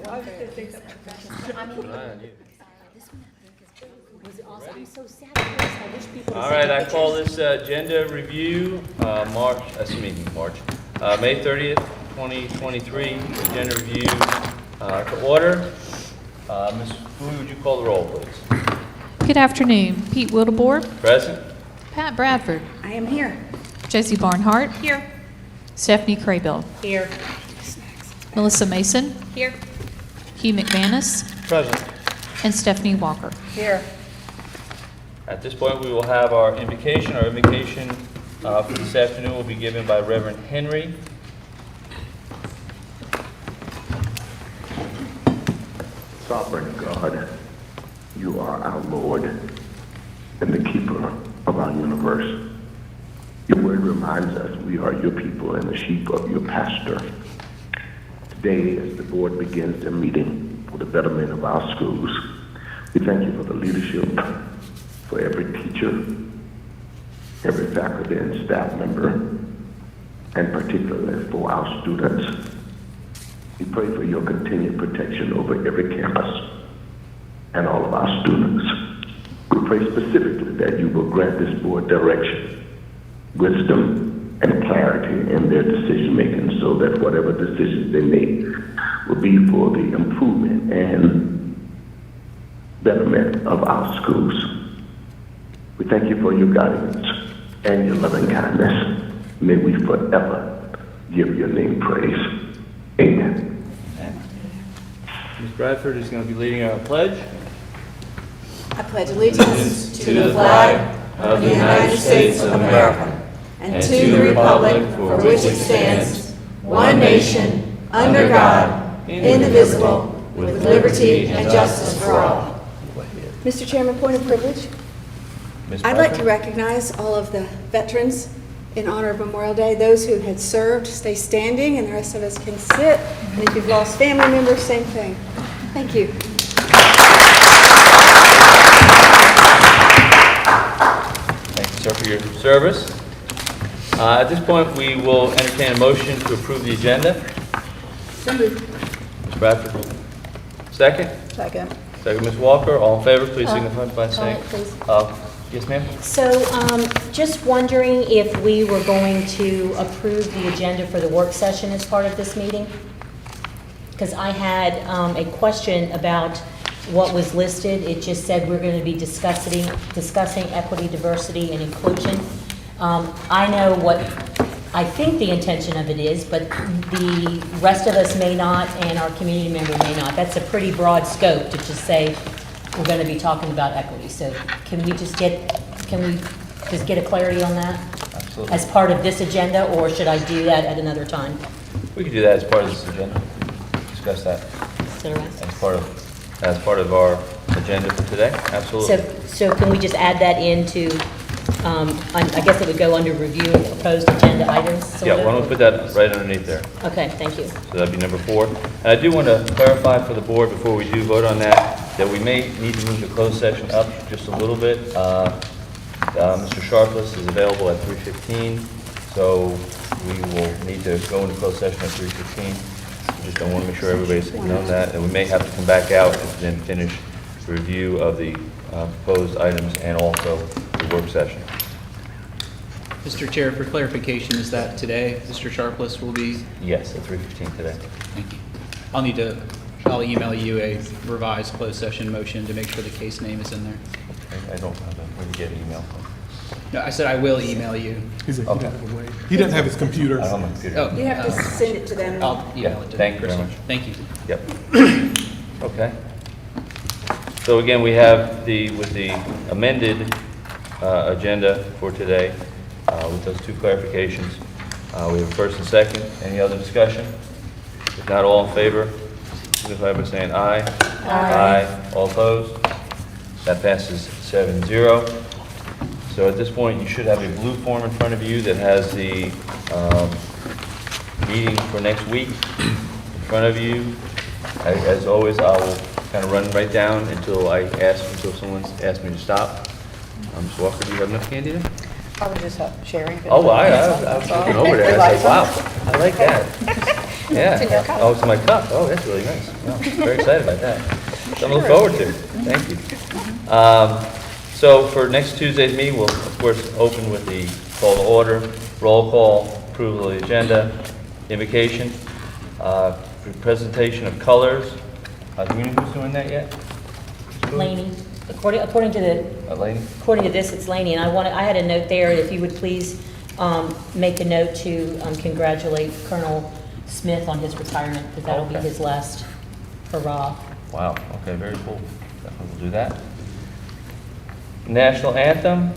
I was just gonna say something. I'm so sad. I wish people would All send right, me I call pictures. this agenda review, May 30th, 2023, agenda review to order. Ms. Bowie, would you call the roll, please? Good afternoon. Pete Wildebohr, Present? Pat Bradford, I am here. Josie Barnhart, Here. Stephanie Craybill, Here. Melissa Mason, Here. Hugh McManus, Present. and Stephanie Walker. Here. At this point, we will have our invocation. Our invocation for this afternoon will be given by Reverend Henry. Sovereign God, you are our Lord and the keeper of our universe. Your word reminds us we are your people and the sheep of your pasture. Today, as the board begins their meeting for the betterment of our schools, we thank you for the leadership, for every teacher, every faculty and staff member, and particularly for our students. We pray for your continued protection over every campus and all of our students. We pray specifically that you will grant this board direction, wisdom, and clarity in their decision making so that whatever decisions they make will be for the improvement and betterment of our schools. We thank you for your guidance and your loving kindness. May we forever give your name praise. Amen. Ms. Bradford is going to be leading our pledge. I pledge allegiance to the flag of the United States of America and to the republic for which it stands, one nation, under God, indivisible, with liberty and justice for all. Mr. Chairman, point of privilege. Ms. I'd like to Bradford? recognize all of the veterans in honor of Memorial Day. Those who had served, stay standing, and the rest of us can sit. And if you've lost family members, same thing. Thank you. Thank you, sir, for your service. At this point, we will entertain a motion to approve the agenda. So moved. Ms. Bradford, second? Second. Second, Ms. Walker. All in favor, please signify by saying. Please. Yes, ma'am? So, just wondering if we were going to approve the agenda for the work session as part of this meeting? Because I had a question about what was listed. It just said we're going to be discussing equity, diversity, and inclusion. I know what I think the intention of it is, but the rest of us may not, and our community member may not. That's a pretty broad scope to just say we're going to be talking about equity. So can we just get a clarity on that Absolutely. as part of this agenda, or should I do that at another time? We could do that as part of this agenda. Discuss that Is that all right? as part of our agenda for today. Absolutely. So can we just add that into, I guess it would go under review and proposed agenda items? sort Yeah, of? why don't we put that right underneath there? Okay, thank you. So that'd be number 4. And I do want to clarify for the board before we do vote on that we may need to move the closed session up just a little bit. Mr. Sharpless is available at 3:15, so we will need to go into closed session at 3:15. We just don't want to make sure everybody's known that, and we may have to come back out and then finish the review of the proposed items and also the work session. Mr. Chair, for clarification, is that today Mr. Sharpless will be? Yes, at 3:15 today. Thank you. I'll email you a revised closed session motion to make sure the case name is in there. I don't have that. Where did you get an email from? No, I said I will email you. He said Okay. he doesn't have his computer. I don't have my computer. Oh, You have to send it to them. I'll email it to Thank you very Kristen. much. Thank you. Yep. Okay. So again, we have with the amended agenda for today, with those 2 clarifications. We have a first and second. Any other discussion? If not, all in favor, signify by saying aye. Aye. All opposed? That passes 7-0. So at this point, you should have a blue form in front of you that has the meeting for next week in front of you. As always, I will kind of run right down until someone asks me to stop. Ms. Walker, do you have enough candy there? I was just sharing. Oh, I was looking over there. I was like, wow, I like that. Yeah. in your cup. Oh, it's in my cup. Oh, that's really nice. Wow, very excited about that. Something to look forward to. Thank you. So for next Tuesday's meeting, we'll of course open with the call to order, roll call, approval of the agenda, invocation, presentation of colors. Do we know who's doing that yet? Laney, according to the Laney? According to this, it's Laney, and I had a note there, if you would please make a note to congratulate Colonel Smith on his retirement, because that'll be Okay. his last hurrah. Wow, okay, very cool. Definitely will do that. National anthem,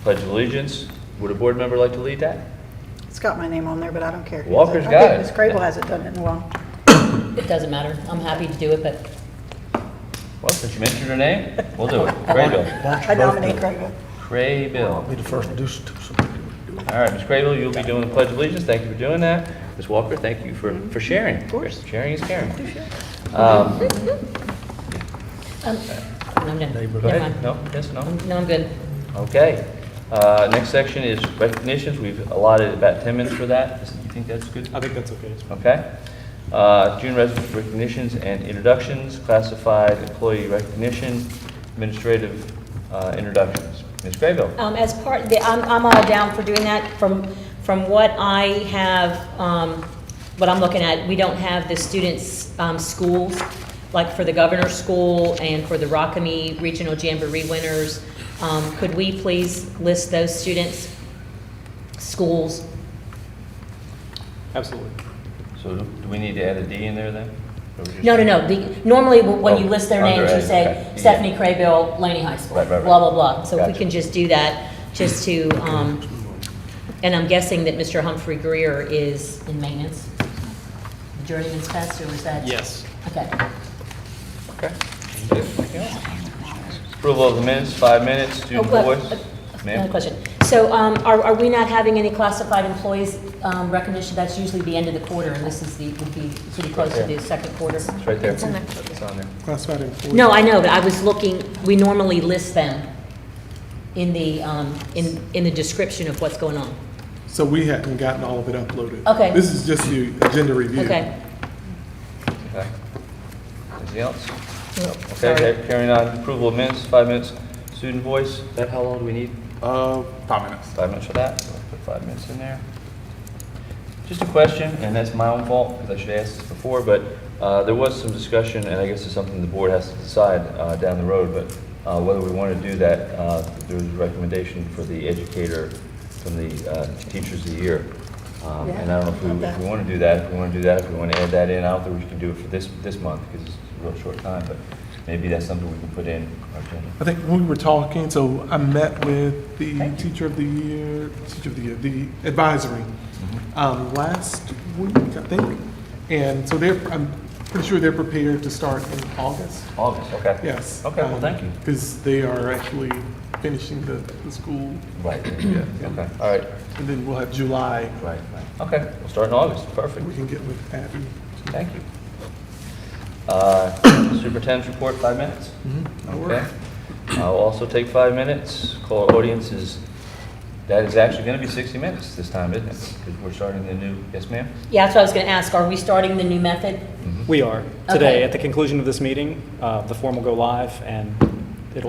Pledge of Allegiance. Would a board member like to lead that? It's got my name on there, but I don't care. who Walker's does it. got I think it. Ms. Crable hasn't done it in a while. It doesn't matter, I'm happy to do it, but Well, since you mentioned her name, we'll do it. Craybill. I nominate Crable. Craybill. Be the first to do so. All right, Ms. Craybill, you'll be doing the Pledge of Allegiance. Thank you for doing that. Ms. Walker, thank you for sharing. Of course. Sharing is caring. I'm done. Go Never ahead. mind. No? Yes, no? No, I'm good. Okay. Next section is recognitions. We've allotted about 10 minutes for that. You think that's good? I think that's okay. Okay. June recognitions and introductions, classified employee recognition, administrative introductions. Ms. Craybill? As part, I'm all down for doing that. From what I have, what I'm looking at, we don't have the students' schools, like for the governor's school and for the Rockamy Regional Jamboree winners. Could we please list those students' schools? Absolutely. So do we need to add a D in there then? Or we just- No. Normally, when you Oh, list their under names, you A, say okay. Stephanie Craybill, Laney High School, Right. blah, blah, blah. So if we Gotcha. can just do that, just to, and I'm guessing that Mr. Humphrey Greer is in maintenance? Journeyman's Fest, or is that? Yes. Okay. Okay. Anything else? Approval of the minutes, 5 minutes, student voice. Another Ma'am? question. So are we not having any classified employees recognition? That's usually the end of the quarter, and this is would be pretty close to the second quarter. It's right there. It's in there. It's on there. Classified employees. No, I know, but I was looking, we normally list them in the, in the description of what's going on. So we hadn't gotten all of it uploaded. Okay. This is just the agenda review. Okay. Okay. Anything else? Sorry. Okay, carrying on, approval of minutes, 5 minutes, student voice. Is that how long do we need? 5 minutes. 5 minutes for that? So let's put 5 minutes in there. Just a question, and that's my own fault, because I should have asked this before, but there was some discussion, and I guess it's something the board has to decide down the road, but whether we want to do that, there was a recommendation for the educator from the Teachers of the Year. And I don't know if we want to do that, if we want to add that in. I don't think we can do it for this month, because it's a real short time, but maybe that's something we can put in our agenda. I think when we were talking, so I met with the Teacher of the Year, the advisory, last week, I think. And so I'm pretty sure they're prepared to start in August. August, okay. Yes. Okay, well, thank you. Because they are actually finishing the school. Right, yeah, okay, all right, And then we'll have July. right. Okay, we'll start in August, perfect. We can get with Abby. Thank you. Superintendent's report, 5 minutes? That'll Okay. work. I'll also take 5 minutes. Call audiences. That is actually going to be 60 minutes this time, isn't it? Because we're starting the new, yes, ma'am? Yeah, that's what I was going to ask. Are we starting the new method? We are. Okay. Today, at the conclusion of this meeting, the form will go live, and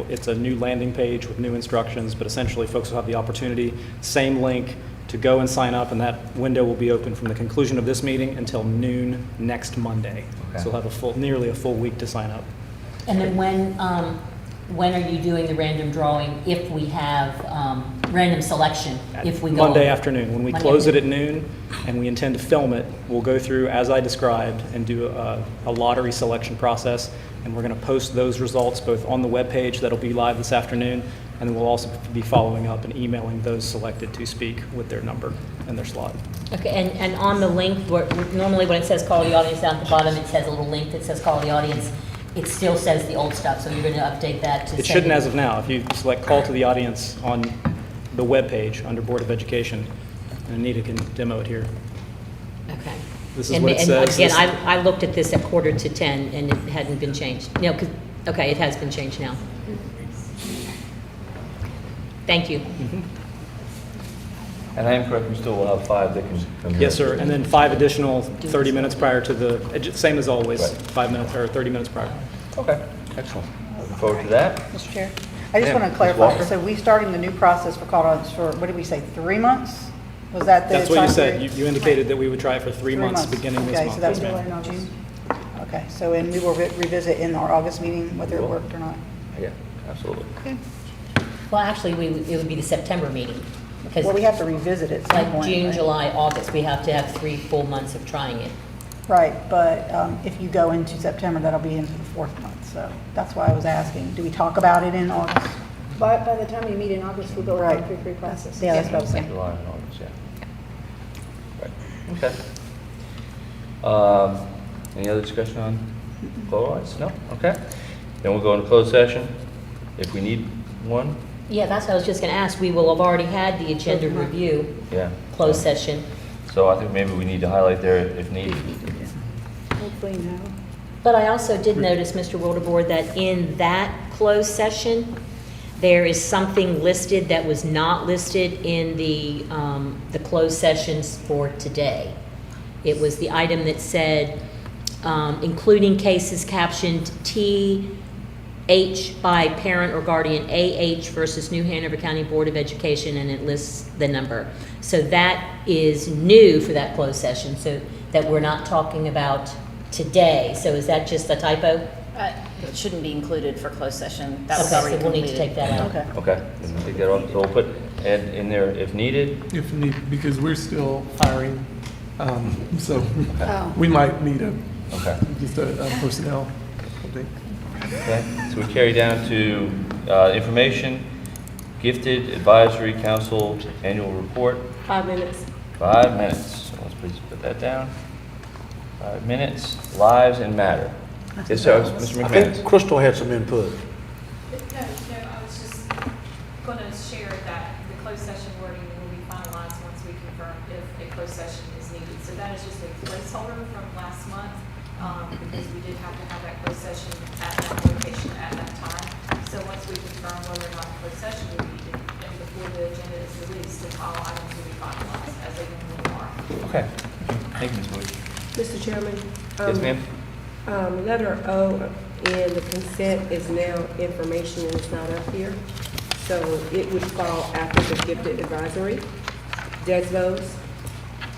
it's a new landing page with new instructions, but essentially, folks will have the opportunity, same link, to go and sign up, and that window will be open from the conclusion of this meeting until noon next Monday. Okay. So we'll have nearly a full week to sign up. And then when are you doing the random drawing if we have random selection, if we go? Monday afternoon. When we Monday close it afternoon. at noon, and we intend to film it, we'll go through, as I described, and do a lottery selection process, and we're going to post those results both on the webpage that'll be live this afternoon, and then we'll also be following up and emailing those selected to speak with their number and their slot. Okay, and on the link, normally when it says call the audience down at the bottom, it says a little link that says call the audience. It still says the old stuff, so you're going to update that to say. It shouldn't as of now. If you select call to the audience on the webpage under Board of Education, and Anita can demo it here. Okay. This is what it says. And again, This- I looked at this at 9:45, and it hadn't been changed. No, okay, it has been changed now. Thank you. And I am correct, we still will have 5 that can come here. Yes, sir, and then 5 additional 30 minutes prior to the, same as always, Right. 5 minutes or 30 minutes prior. Okay, excellent. Looking forward to that. Mr. Chair, I just Yeah, want to Ms. clarify, Walker. so we starting the new process for call-outs for, what did we say, 3 months? Was that the? That's what you time said, period? you indicated that we would try it for 3 3 months, beginning this month. Okay, so that's Yes, ma'am. June? Okay, so, and we will revisit in our August meeting whether it worked or not. Yeah, absolutely. Well, actually, it would be the September meeting, because Well, we have to revisit it at some like point. June, right? July, August, we have to have 3 full months of trying it. Right, but if you go into September, that'll be into the 4th month, so that's why I was asking. Do we talk about it in August? By the time you meet in August, we'll go Right. through 3 processes. Yeah, that's what I was saying. July and August, yeah. Right, okay. Any other discussion on call-outs? No? Okay. Then we'll go into closed session if we need one. Yeah, that's what I was just going to ask. We will have already had the agenda review, Yeah. closed session. So I think maybe we need to highlight there if needed. Hopefully no. But I also did notice, Mr. Wildeboard, that in that closed session, there is something listed that was not listed in the closed sessions for today. It was the item that said, including cases captioned T.H. by parent or guardian A.H. versus New Hanover County Board of Education, and it lists the number. So that is new for that closed session, so that we're not talking about today. So is that just a typo? It shouldn't be included for closed session. That was Okay, already so we'll need to completed. take that out. Okay. Okay, then we'll take that off. So we'll put Ed in there if needed. If need, because we're still hiring, so Oh. we might need Okay. just a personnel update. Okay, so we carry down to information, Gifted Advisory Council Annual Report, 5 minutes. 5 minutes. So let's please put that down. 5 minutes, Lives and Matter. Yes, sir, Mr. I think McManus. Crystal had some input. No, I was just going to share that the closed session wording will be finalized once we confirm if a closed session is needed. So that is just a placeholder from last month, because we did have to have that closed session at that location at that time. So once we confirm whether or not a closed session will be needed, and before the agenda is released, then all items will be finalized as they normally are. Okay, thank you, Ms. Boyd. Mr. Chairman? Yes, ma'am? Letter O in the consent is now information and it's not up here. So it would fall after the gifted advisory, DESVOs,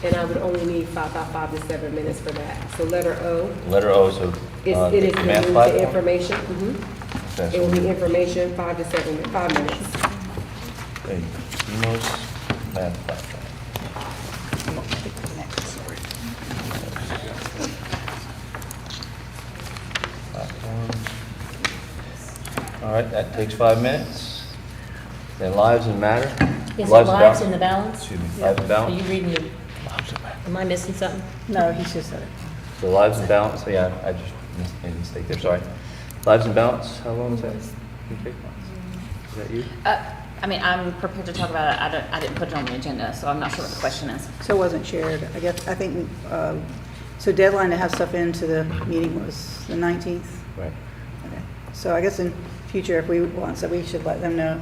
and I would only need 5 to 7 minutes for that. So letter O, Letter O, so it is the math the platform? information. Okay, It will so be information, 5 to 7, 5 minutes. okay, Demos Math Platform. All right, that takes 5 minutes. Then Lives and Matter. Is it lives in and the balance? Excuse me, Lives and Are Balance. you reading the, am I missing something? No, he's just said it. So Lives and Balance, so yeah, I just made a mistake there, sorry. Lives and Balance, how long is that? Is that you? I mean, I'm prepared to talk about it. I didn't put it on the agenda, so I'm not sure what the question is. So it wasn't shared. I think, so deadline to have stuff into the meeting was the 19th? Right. Okay. So I guess in future, if we want, so we should let them know.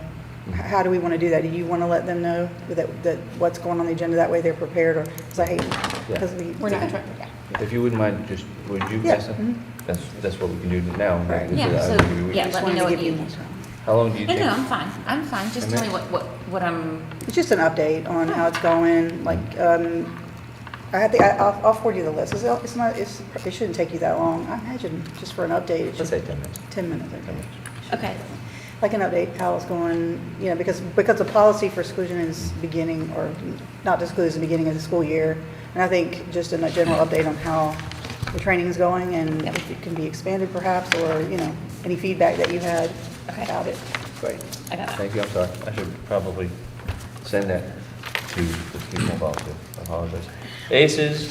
How do we want to do that? Do you want to let them know that what's going on the agenda? That way they're prepared, or, because I hate, because We're not trying, If you wouldn't mind, just, would you Yeah, pass that? That's what we can do now. Right. This is- Yeah, so, I'll give you a week. yeah, just let me wanted know to what give you you. more time. How long do you No, think? no, I'm fine. I'm fine. Just tell me what I'm. It's just an update on how it's going, like, I'll forward you the list. It shouldn't take you that long. I imagine, just for an update, it Let's should. say 10 minutes. 10 minutes, okay. Okay. Like an update, how it's going, you know, because the policy for exclusion is beginning, or not to exclude, is the beginning of the school year. And I think just a general update on how the training is going, and Yep. if it can be expanded perhaps, or, you know, any feedback that you had about it. Great. I got it. Thank you, I'm sorry. I should probably send that to the people involved, too. I apologize. ACES,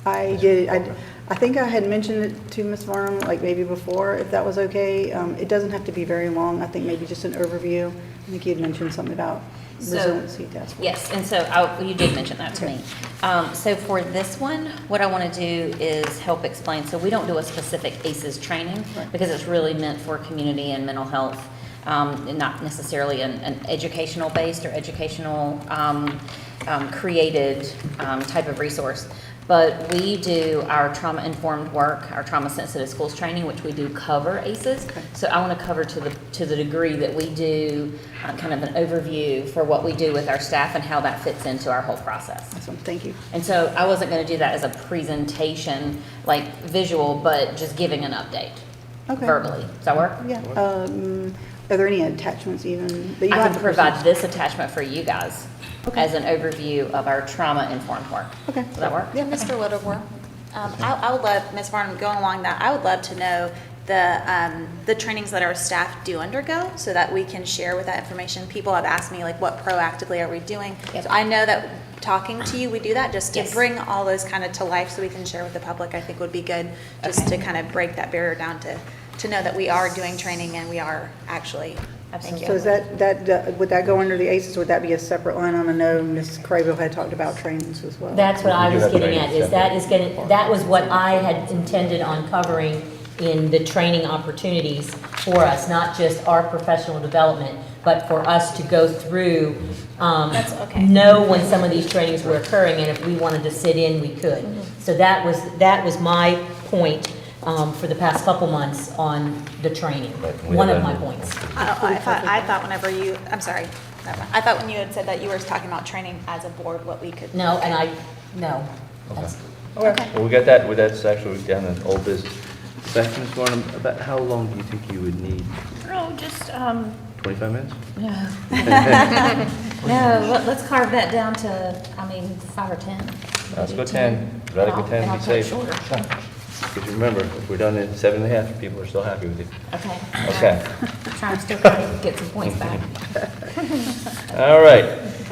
I did, I think I had mentioned it to Ms. Varnum, like maybe before, if that was okay. It doesn't have to be very long. I think maybe just an overview. I think you had mentioned something about resiliency task force. Yes, and so you did mention that to me. So for this one, what I want to do is help explain. So we don't do a specific ACEs training Right. because it's really meant for community and mental health and not necessarily an educational-based or educational created type of resource. But we do our trauma-informed work, our trauma-sensitive schools training, which we do cover ACEs. So I want to cover to the degree that we do kind of an overview for what we do with our staff and how that fits into our whole process. Awesome, thank you. And so I wasn't going to do that as a presentation, like visual, but just giving an update Okay. verbally. Does that work? Yeah. Are there any attachments even? That you I have can to provide present? this attachment for you guys as an overview of our trauma-informed work. Okay. Does that work? Yeah. Mr. Littleworth, I would love, Ms. Farnham, going along that, I would love to know the trainings that our staff do undergo so that we can share with that information. People have asked me, like, what proactively are we doing? Yep. So I know that talking to you, we do that just to Yes. bring all those kind of to life so we can share with the public, I think would be good, just Okay. to kind of break that barrier down to know that we are doing training and we are actually, thank you. So is that, would that go under the ACEs, or would that be a separate line? I know Ms. Craybill had talked about trainings as well. That's what I We do was have getting training at, is that is gonna, that was what I had intended on covering in the training opportunities for us, not just our professional development, but for us to go through, That's okay. know when some of these trainings were occurring, and if we wanted to sit in, we could. So that was my point, for the past couple months on the training, Right, we one have of my that. points. I thought whenever you, I'm sorry, never mind. I thought when you had said that you were talking about training as a board, what we could. No, no. That's- Okay. Well, we got that, well, that's actually down in old business. Back to Ms. Farnham, about how long do you think you would need? Oh, just, 25 minutes? no, let's carve that down to, 5 or 10. Let's go 10. Rather go 10 to be safe. Because remember, if we're done at 7.5, people are still happy with you. Okay. Okay. Trying to still try to get some points back. All right.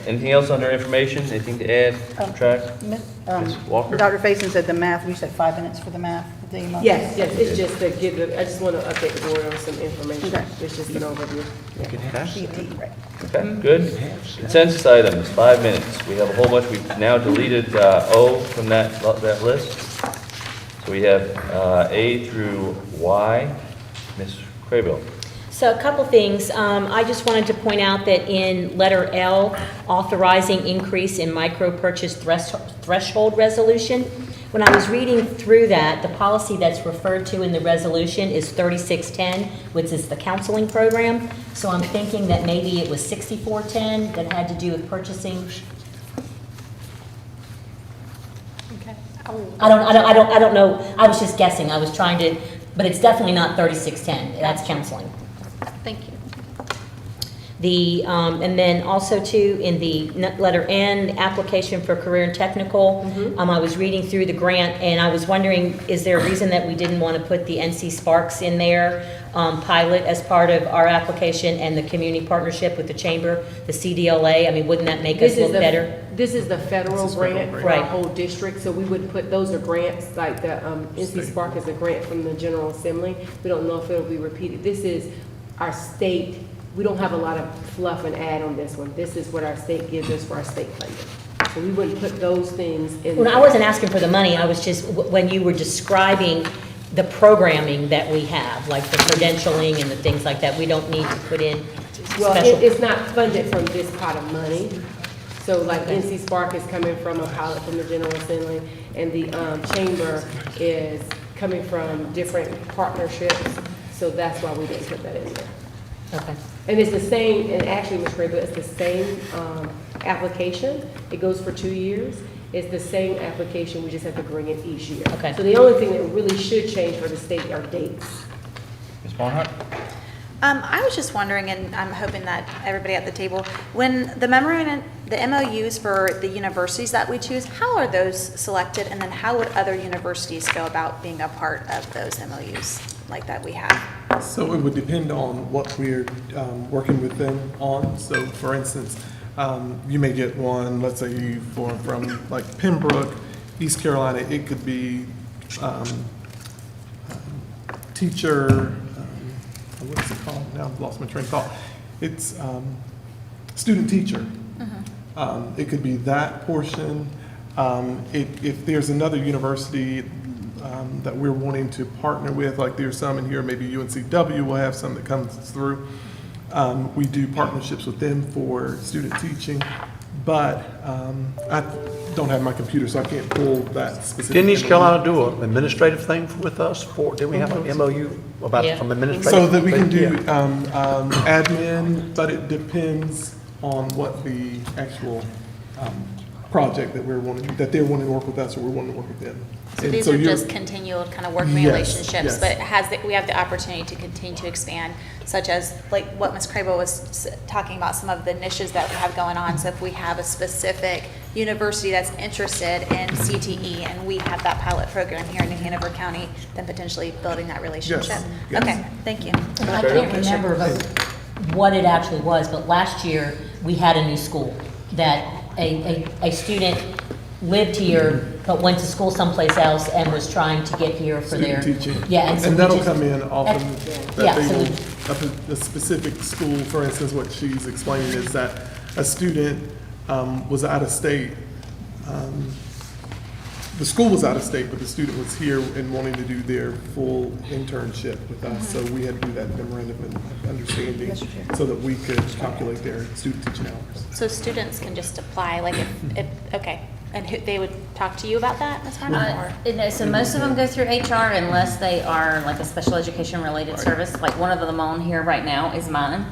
Anything else under information? Anything to add, subtract? Ms. Walker? Dr. Faison said the math, you said 5 minutes for the math. the email? Yes, it's just to give, I just want to update the board on some information. Okay. It's just an overview. Okay, good. Consensus items, 5 minutes. We have a whole bunch, we've now deleted O from that list. So we have A through Y. Ms. Craybill. So a couple things. I just wanted to point out that in letter L, authorizing increase in micro purchase threshold resolution, when I was reading through that, the policy that's referred to in the resolution is 3610, which is the counseling program. So I'm thinking that maybe it was 6410 that had to do with purchasing. Okay. I don't know. I was just guessing. I was trying to, but it's definitely not 3610. That's counseling. Thank you. And then also too, in the letter N, application for career and technical, I was reading through the grant and I was wondering, is there a reason that we didn't want to put the NC Sparks in there, pilot as part of our application and the community partnership with the chamber, the CDLA? I mean, wouldn't that make us look better? This is the federal grant for Right. our whole district, so we would put, those are grants, like the NC Spark is a grant from the General Assembly. We don't know if it'll be repeated. This is our state. We don't have a lot of fluff and add on this one. This is what our state gives us for our state funding. So we wouldn't put those things in. Well, I wasn't asking for the money. I was just, when you were describing the programming that we have, like the credentialing and the things like that, we don't need to put in Well, special. it's not funded from this pot of money. So like NC Spark is coming from a pilot from the General Assembly, and the chamber is coming from different partnerships. So that's why we didn't put that in there. Okay. And it's the same, and actually, Ms. Craybill, it's the same application. It goes for 2 years. It's the same application, we just have to bring it each year. Okay. So the only thing that really should change for the state are dates. Ms. Barnhart? I was just wondering, and I'm hoping that everybody at the table, when the memorandum, the MOUs for the universities that we choose, how are those selected? And then how would other universities go about being a part of those MOUs like that we have? So it would depend on what we're working with them on. So for instance, you may get one, let's say from like Pembroke, East Carolina, it could be teacher, what is it called? Now I've lost my train of thought. It's student teacher. It could be that portion. If there's another university that we're wanting to partner with, like there's some in here, maybe UNCW will have some that comes through. We do partnerships with them for student teaching, but I don't have my computer, so I can't pull that specific. Didn't East MOU. Carolina do an administrative thing with us for, didn't we have an MOU about Yeah. from administrative? So that we can do Yeah. admin, but it depends on what the actual project that they're wanting to work with us or we're wanting to work with them. So And these are you're- just continual kind of working Yes, relationships, yes. but we have the opportunity to continue to expand, such as like what Ms. Crable was talking about, some of the niches that we have going on. So if we have a specific university that's interested in CTE and we have that pilot program here in Hanover County, then potentially building that relationship. yes. Okay, thank you. I can't remember what it actually was, but last year, we had a new school that a student lived here, but went to school someplace else and was trying to get here for their. Student teaching. Yeah, and so we that'll just- come in often, Yeah, that they so will, a specific school, for instance, what she's explaining is that a student was out of state. The school was out of state, but the student was here and wanting to do their full internship with us. So we had to do that memorandum of understanding so that we could calculate their student teaching hours. So students can just apply, like if okay, and they would talk to you about that, Ms. Harmon? or- No, so most of them go through HR unless they are like a special education related service. Like one of them on here right now is mine,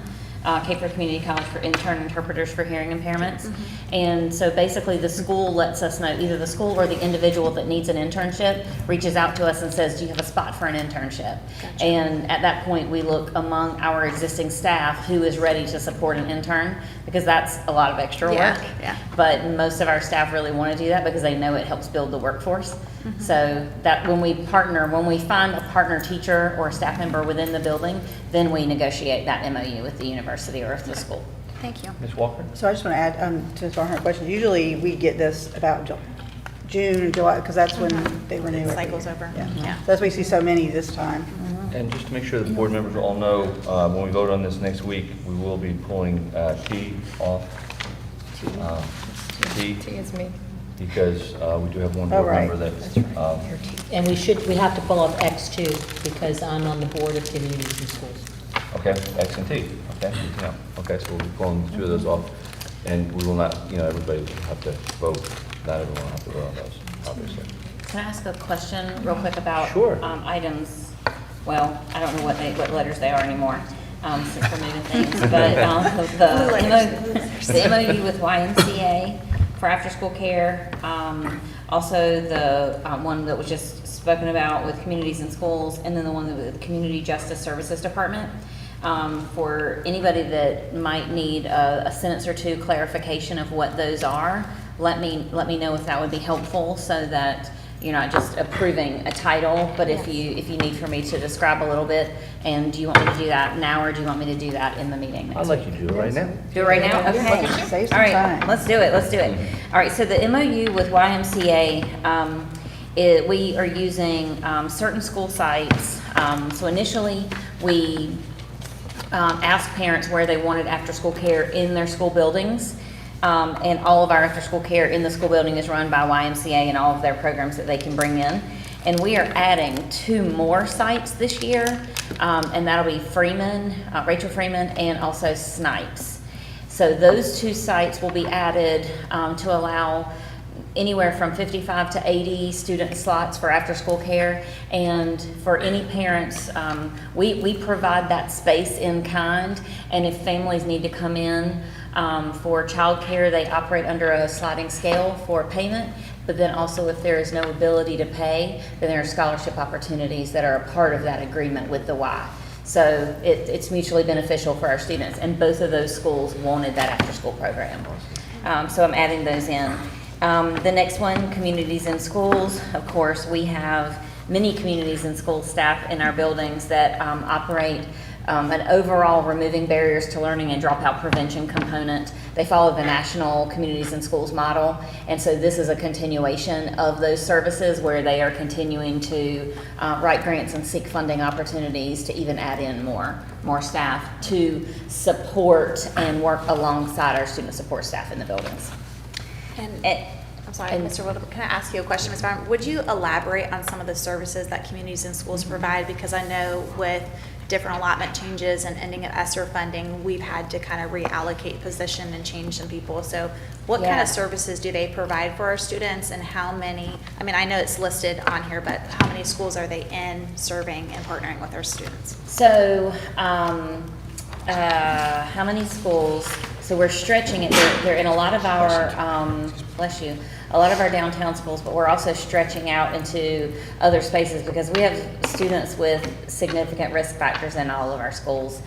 Cape Community College for intern interpreters for hearing impairments. And so basically the school lets us know, either the school or the individual that needs an internship reaches out to us and says, do you have a spot for an internship? Gotcha. And at that point, we look among our existing staff who is ready to support an intern, because that's a lot of extra Yeah, work. yeah. But most of our staff really want to do that because they know it helps build the workforce. So that when we find a partner teacher or a staff member within the building, then we negotiate that MOU with the university or with the school. Thank you. Ms. Walker? So I just want to add, to Ms. Barnhart's question, usually we get this about June or July, because that's when they renew. every Cycles year. over. Yeah. Yeah. So that's why we see so many this time. And just to make sure the board members all know, when we vote on this next week, we will be pulling T off. T It's me. because we do have one Oh, board right. member that's, And we have to pull off X too, because I'm on the board of communities and schools. okay, X and T, okay, good to know. Okay, so we'll be pulling two of those off, and we will not, everybody will have to vote, not everyone will have to vote on those, obviously. Can I ask a question real quick about Sure. items? Well, I don't know what letters they are anymore, since we're moving things, but the MOU with YMCA for after-school care, also the one that was just spoken about with communities and schools, and then the one with the Community Justice Services Department. For anybody that might need a sentence or two clarification of what those are, let me know if that would be helpful, so that you're not just approving a title, but if you need for me to describe a little bit. And do you want me to do that now, or do you want me to do that in the meeting next I'd like you to do it right now. Do it right now? Yeah, Okay. save some All right, time. let's do it. All right, so the MOU with YMCA, we are using certain school sites. So initially, we asked parents where they wanted after-school care in their school buildings. And all of our after-school care in the school building is run by YMCA and all of their programs that they can bring in. And we are adding 2 more sites this year, and that'll be Rachel Freeman, and also Snipes. So those 2 sites will be added to allow anywhere from 55 to 80 student slots for after-school care. And for any parents, we provide that space in kind, and if families need to come in for childcare, they operate under a sliding scale for payment. But then also, if there is no ability to pay, then there are scholarship opportunities that are a part of that agreement with the Y. So it's mutually beneficial for our students, and both of those schools wanted that after-school program. So I'm adding those in. The next one, communities and schools. Of course, we have many communities and school staff in our buildings that operate an overall removing barriers to learning and dropout prevention component. They follow the national communities and schools model, and so this is a continuation of those services where they are continuing to write grants and seek funding opportunities to even add in more staff to support and work alongside our student support staff in the buildings. I'm sorry, Mr. Wilder, can I ask you a question, Ms. Brown? Would you elaborate on some of the services that communities and schools provide? Because I know with different allotment changes and ending of ESSER funding, we've had to kind of reallocate position and change some people. So what kind Yeah. of services do they provide for our students, and how many, I mean, I know it's listed on here, but how many schools are they in serving and partnering with our students? So, how many schools? So we're stretching it. They're in a lot of our, bless you, a lot of our downtown schools, but we're also stretching out into other spaces because we have students with significant risk factors in all of our schools.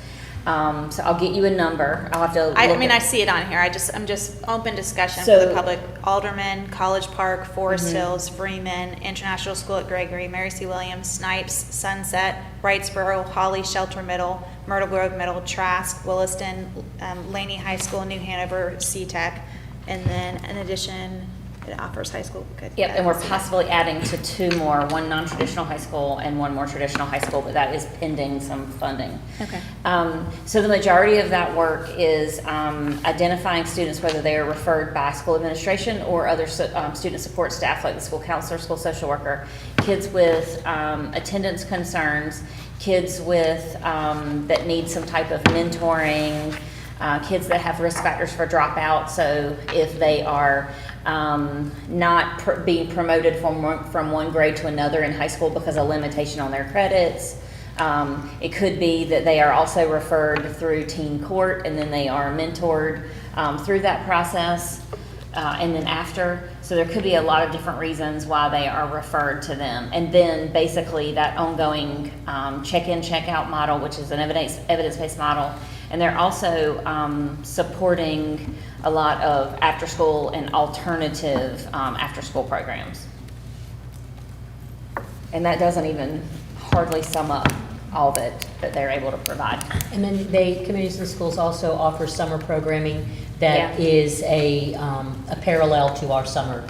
So I'll get you a number. I'll have to. I look mean, at- I see it on here. I'm just open discussion for So- the public. Alderman, College Park, Forest Mm-hmm. Hills, Freeman, International School at Gregory, Mary C. Williams, Snipes, Sunset, Wrightsboro, Holly, Shelter Middle, Myrtle Grove Middle, Trask, Williston, Laney High School, New Hanover, C-Tech, and then in addition, it offers high school. Good. Yep, Yeah, and we're I see that. possibly adding to 2 more, 1 non-traditional high school and 1 more traditional high school, but that is pending some funding. Okay. So the majority of that work is identifying students, whether they are referred by school administration or other student support staff like the school counselor, school social worker, kids with attendance concerns, kids with that need some type of mentoring, kids that have risk factors for dropout. So if they are not being promoted from one grade to another in high school because of limitation on their credits. It could be that they are also referred through teen court and then they are mentored through that process and then after. So there could be a lot of different reasons why they are referred to them. And then basically that ongoing check-in, check-out model, which is an evidence-based model. And they're also supporting a lot of after-school and alternative after-school programs. And that doesn't even hardly sum up all that they're able to provide. And then communities and schools also offer summer programming that Yeah. is a parallel to our summer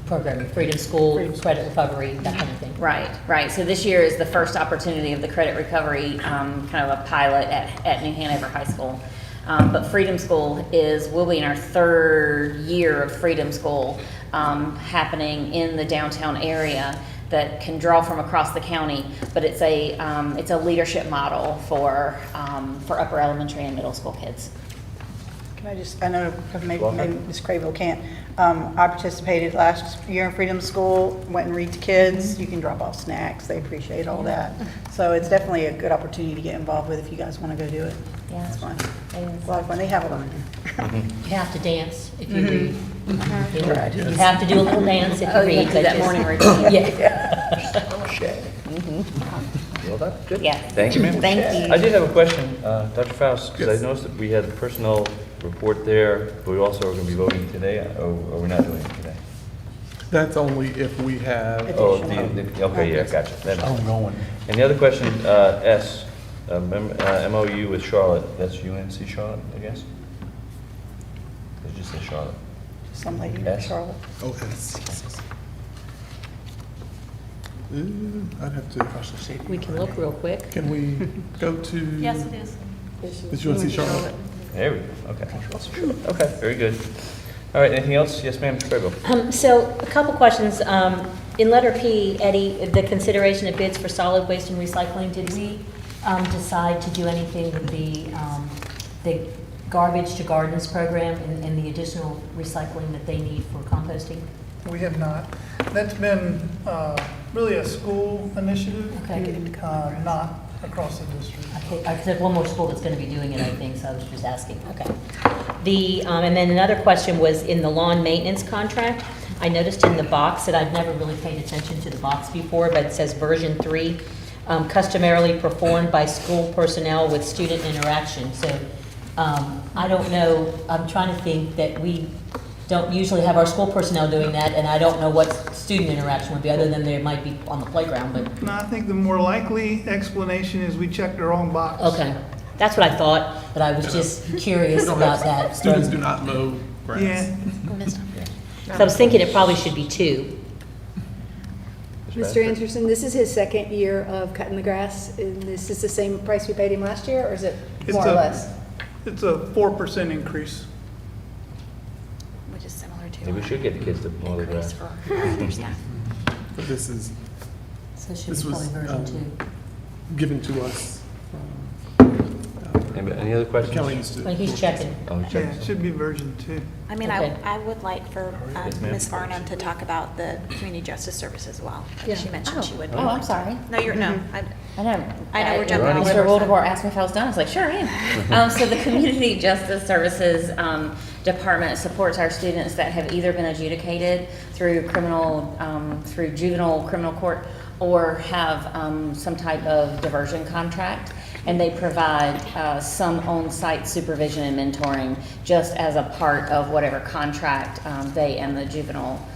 programming, Freedom School, credit recovery, that kind of thing. Right, right. So this year is the first opportunity of the credit recovery, kind of a pilot at New Hanover High School. But Freedom School we'll be in our 3rd year of Freedom School happening in the downtown area that can draw from across the county, but it's a leadership model for upper elementary and middle school kids. I know maybe Ms. Craybill can't. I participated last year in Freedom School, went and read to kids. You can drop off snacks. They appreciate all that. So it's definitely a good opportunity to get involved with if you guys want to go do it. Yeah. It's fun. It is. It's a lot of fun. They have a lot. You have to dance if you read. Right. You have to do a little dance if you Oh, read. you have to do but that just- morning routine. Yeah. Well done, good. Yeah. Thank you, ma'am. Thank you. I did have a question, Dr. Faust, because Yes. I noticed that we had a personnel report there, but we also are going to be voting today, or we're not doing it today? That's only if we have. Oh, okay, yeah, gotcha. That- Ongoing. And the other question, S, MOU with Charlotte, that's UNC Charlotte, I guess? It just says Charlotte. Some lady in Yes. Charlotte. Oh, yes. I'd have to. We can look real quick. Can we go to? Yes, it is. It's UNC Charlotte. There we go, okay. Okay, very good. All right, anything else? Yes, ma'am, Mr. Crable. So a couple questions. In letter P, Eddie, the consideration of bids for solid waste and recycling, did we decide to do anything with the garbage to gardens program and the additional recycling that they need for composting? We have not. That's been really a school initiative, Okay. not across the district. Okay, I have one more school that's going to be doing it, I think, so I was just asking. Okay. And then another question was in the lawn maintenance contract. I noticed in the box that I've never really paid attention to the box before, but it says version 3, customarily performed by school personnel with student interaction. So I don't know, I'm trying to think that we don't usually have our school personnel doing that, and I don't know what student interaction would be, other than they might be on the playground, but. No, I think the more likely explanation is we checked the wrong box. Okay, that's what I thought, but I was just curious about that. Students do not mow grass. Yeah. So I was thinking it probably should be 2. Mr. Anderson, this is his 2nd year of cutting the grass, and this is the same price we paid him last year, or is it more or less? It's a 4% increase. Which is similar to. Maybe we should get the kids to mow the grass. For our other staff. But this is, So it should This be was, probably version 2. given to us. Any other questions? County Institute. Like he's checking. Oh, Yeah, check. it should be version 2. I mean, Okay. I would like for Yes, ma'am. Ms. Farnham to talk about the community justice service as well. Like She mentioned she would. Oh, I'm sorry. No, you're, no. I know. I know we're jumping all Mr. over. Waldebor asked me if I was done. I was like, sure I am. So the Community Justice Services Department supports our students that have either been adjudicated through through juvenile criminal court or have some type of diversion contract. And they provide some on-site supervision and mentoring just as a part of whatever contract they and the juvenile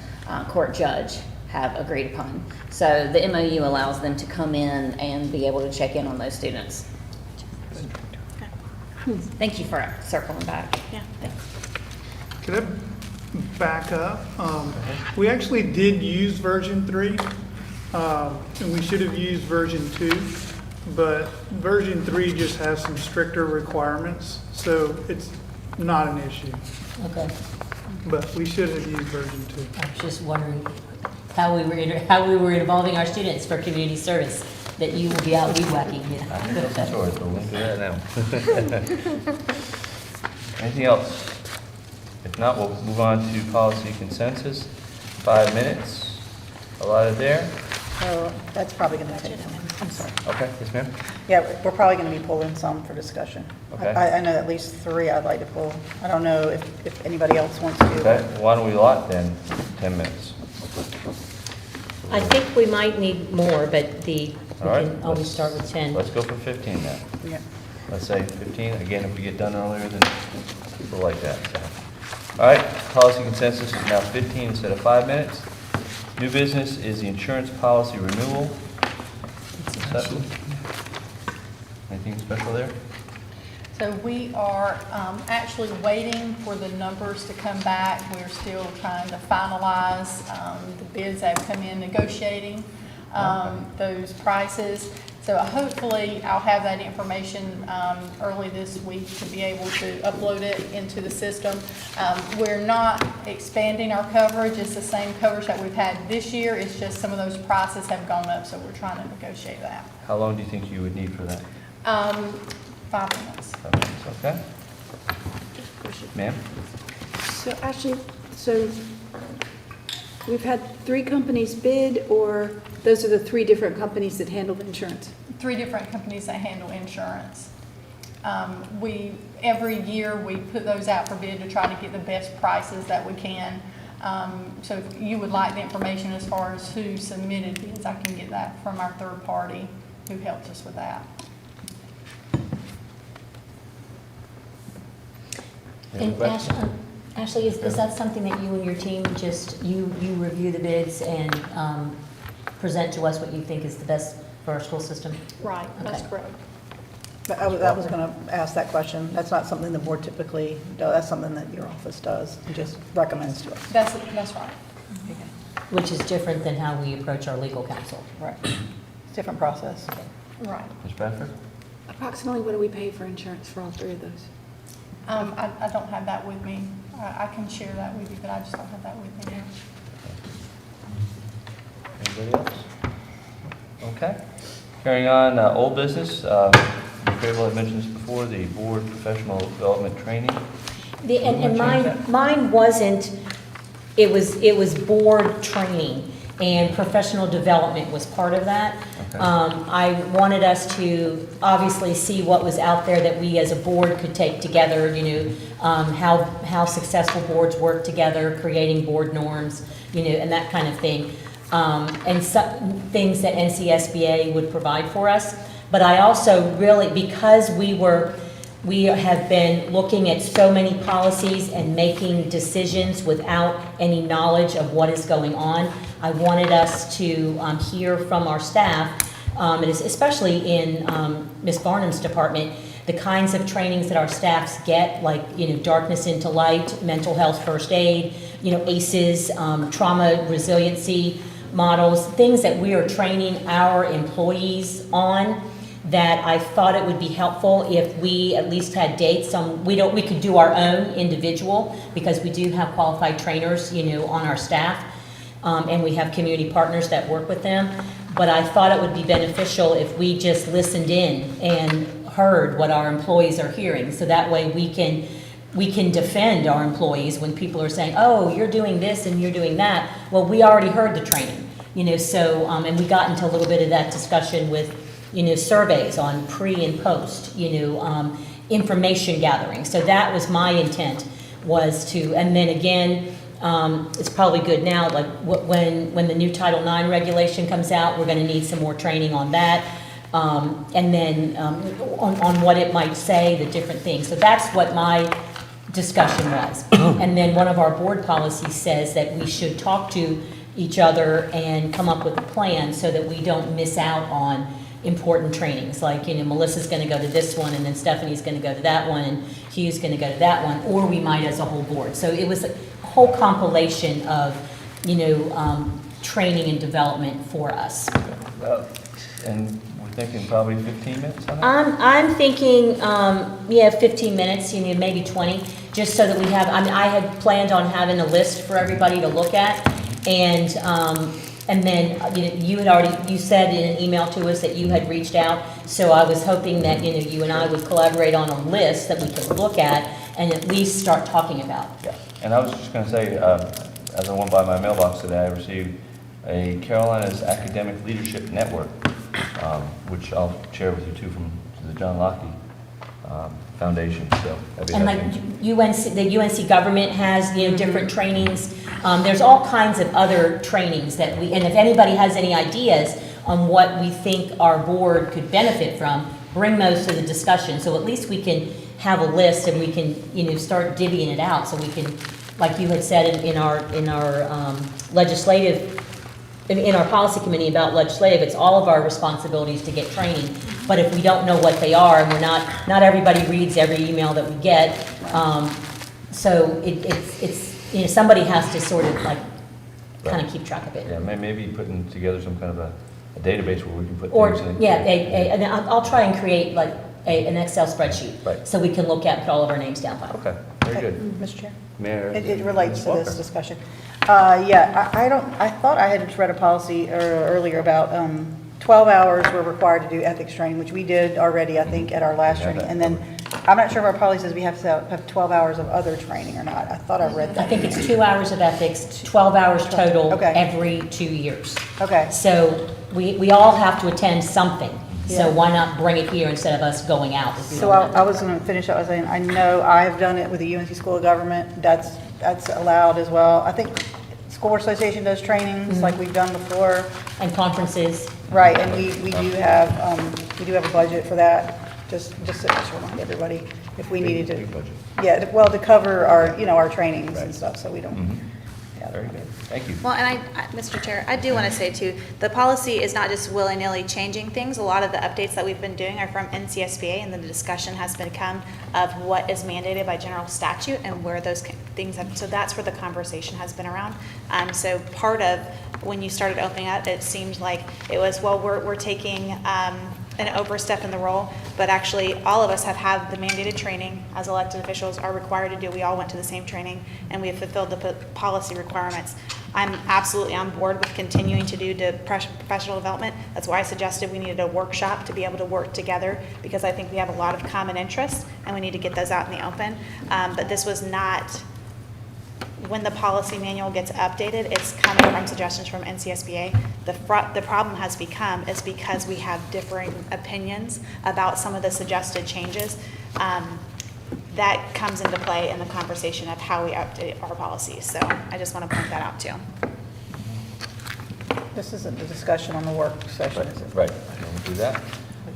court judge have agreed upon. So the MOU allows them to come in and be able to check in on those students. Thank you for circling back. Yeah. Thanks. Could I back up? We actually did use version 3, and we should have used version 2, but version 3 just has some stricter requirements, so it's not an issue. Okay. But we should have used version 2. I was just wondering how we were involving our students for community service, that you will be out weed whacking. I know some stories, but we'll link to that now. Anything else? If not, we'll move on to policy consensus. 5 minutes allotted there. So that's probably going to take, I'm sorry. Okay, yes, ma'am? Yeah, we're probably going to be pulling some for discussion. Okay. I know at least 3 I'd like to pull. I don't know if anybody else wants to. Okay, why don't we allot then 10 minutes? I think we might need more, but we All right, can always let's- start with 10. Let's go for 15 then. Yeah. Let's say 15. Again, if we get done earlier, then people like that. So. All right, policy consensus is now 15 instead of 5 minutes. New business is the insurance policy renewal. Stephanie? Anything special there? So we are actually waiting for the numbers to come back. We're still trying to finalize the bids that have come in, negotiating those prices. So hopefully I'll have that information early this week to be able to upload it into the system. We're not expanding our coverage. It's the same coverage that we've had this year. It's just some of those prices have gone up, so we're trying to negotiate that. How long do you think you would need for that? 5 minutes. 5 minutes, okay. Ma'am? So actually, we've had 3 companies bid, or those are the 3 different companies that handle the insurance? 3 different companies that handle insurance. Every year we put those out for bid to try to get the best prices that we can. So if you would like the information as far as who submitted bids, I can get that from our third party who helped us with that. And Ashley, is that something that you and your team just, you review the bids and present to us what you think is the best for our school system? Right, that's Okay. correct. But I was going to ask that question. That's not something the board typically does. That's something that your office does and just recommends to us. That's right. Which is different than how we approach our legal counsel. Right. It's a different process. Right. Ms. Bradford? Approximately what do we pay for insurance for all 3 of those? I don't have that with me. I can share that with you, but I just don't have that with me now. Anybody else? Okay. Carrying on, old business. Crable had mentioned this before, the board professional development training. And mine wasn't, it was board training, and professional development was part of that. Okay. I wanted us to obviously see what was out there that we as a board could take together, how successful boards work together, creating board norms, and that kind of thing. And things that NCSBA would provide for us. But I also really, because we have been looking at so many policies and making decisions without any knowledge of what is going on, I wanted us to hear from our staff, and especially in Ms. Barnum's department, the kinds of trainings that our staffs get, like darkness into light, mental health first aid, ACEs, trauma resiliency models, things that we are training our employees on, that I thought it would be helpful if we at least had dates on. We could do our own individual, because we do have qualified trainers, on our staff, and we have community partners that work with them. but I thought it would be beneficial if we just listened in and heard what our employees are hearing. So that way we can defend our employees when people are saying, oh, you're doing this and you're doing that. Well, we already heard the training, so, and we got into a little bit of that discussion with, surveys on pre and post, information gathering. So that was my intent, was to, and then again, it's probably good now, like when the new Title IX regulation comes out, we're gonna need some more training on that. And then on what it might say, the different things. So that's what my discussion was. And then one of our board policies says that we should talk to each other and come up with a plan so that we don't miss out on important trainings. Like, Melissa's gonna go to this one, and then Stephanie's gonna go to that one, and Hugh's gonna go to that one, or we might as a whole board. So it was a whole compilation of, training and development for us. And we're thinking probably 15 minutes on that? I'm thinking, 15 minutes, maybe 20, just so that we have, I had planned on having a list for everybody to look at, and then, you had already, you said in an email to us that you had reached out, so I was hoping that, you and I would collaborate on a list that we could look at and at least start talking about. Yeah, and I was just going to say, as I went by my mailbox today, I received a Carolina's Academic Leadership Network, which I'll share with you too from the John Locke Foundation. So and like the UNC government has different trainings. There's all kinds of other trainings that and if anybody has any ideas on what we think our board could benefit from, bring those to the discussion. So at least we can have a list and we can start divvying it out. So we can, like you had said in our legislative. In our policy committee about legislative, it's all of our responsibilities to get training. But if we don't know what they are, and we're not everybody reads every email that we get, so it's somebody has to sort of like kind of keep track of it. Yeah, maybe putting together some kind of a database where we can put Or things in. yeah, and I'll try and create like an Excel spreadsheet, so we can look at and put all of our names down. Okay, very good. Mr. Chair? Mayor. It relates to Walker. this discussion. I thought I had read a policy earlier about 12 hours we're required to do ethics training, which we did already, I think, at our last training. And then, I'm not sure if our policy says we have to have 12 hours of other training or not. I thought I read that. I think it's 2 hours of ethics, 12 hours total every 2 years. Okay. So we all have to attend something. So Yeah. why not bring it here instead of us going out? If we So don't have I was going to finish up by saying, I know I've done it with the UNC School of Government. That's allowed as well. I think School Board Association does trainings like we've done before. And conferences. Right, and we do have a budget for that, just to remind everybody, if we needed to. Big budget. Yeah, well, to cover our trainings and stuff, so we don't. Yeah. Very good. Thank you. Well, and Mr. Chair, I do want to say too, the policy is not just willy-nilly changing things. A lot of the updates that we've been doing are from NCSBA, and then the discussion has become of what is mandated by general statute and where those things have, so that's where the conversation has been around. So part of, when you started opening up, it seemed like it was, well, we're taking an overstep in the role, but actually all of us have had the mandated training as elected officials are required to do. We all went to the same training and we have fulfilled the policy requirements. I'm absolutely on board with continuing to do the professional development. That's why I suggested we needed a workshop to be able to work together, because I think we have a lot of common interests and we need to get those out in the open. But this was not, when the policy manual gets updated, it's coming from suggestions from NCSBA. The problem has become is because we have differing opinions about some of the suggested changes. That comes into play in the conversation of how we update our policies. So I just want to point that out too. This isn't the discussion on the work session, is it? Right, I don't do that.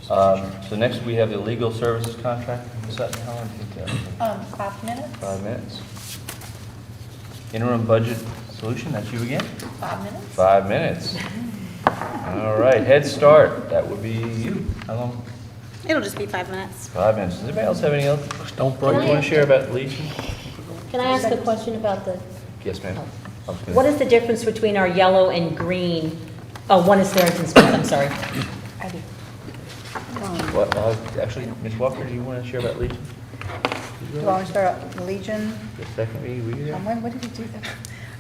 So next we have the legal services contract. Is that how long do you think that? 5 minutes? 5 minutes. Interim budget solution, that's you again? 5 minutes? 5 minutes. All right, Head Start, that would be you. How long? It'll just be 5 minutes. 5 minutes. Does anybody else have any else? Don't break. You want to share about Legion? Can I ask a question about the, Yes, ma'am. what is the difference between our yellow and green? Oh, one is Farrington Smith, I'm sorry. I do. What, actually, Ms. Walker, do you want to share about Legion? Do you want to start out Legion? The second read, When did you do that?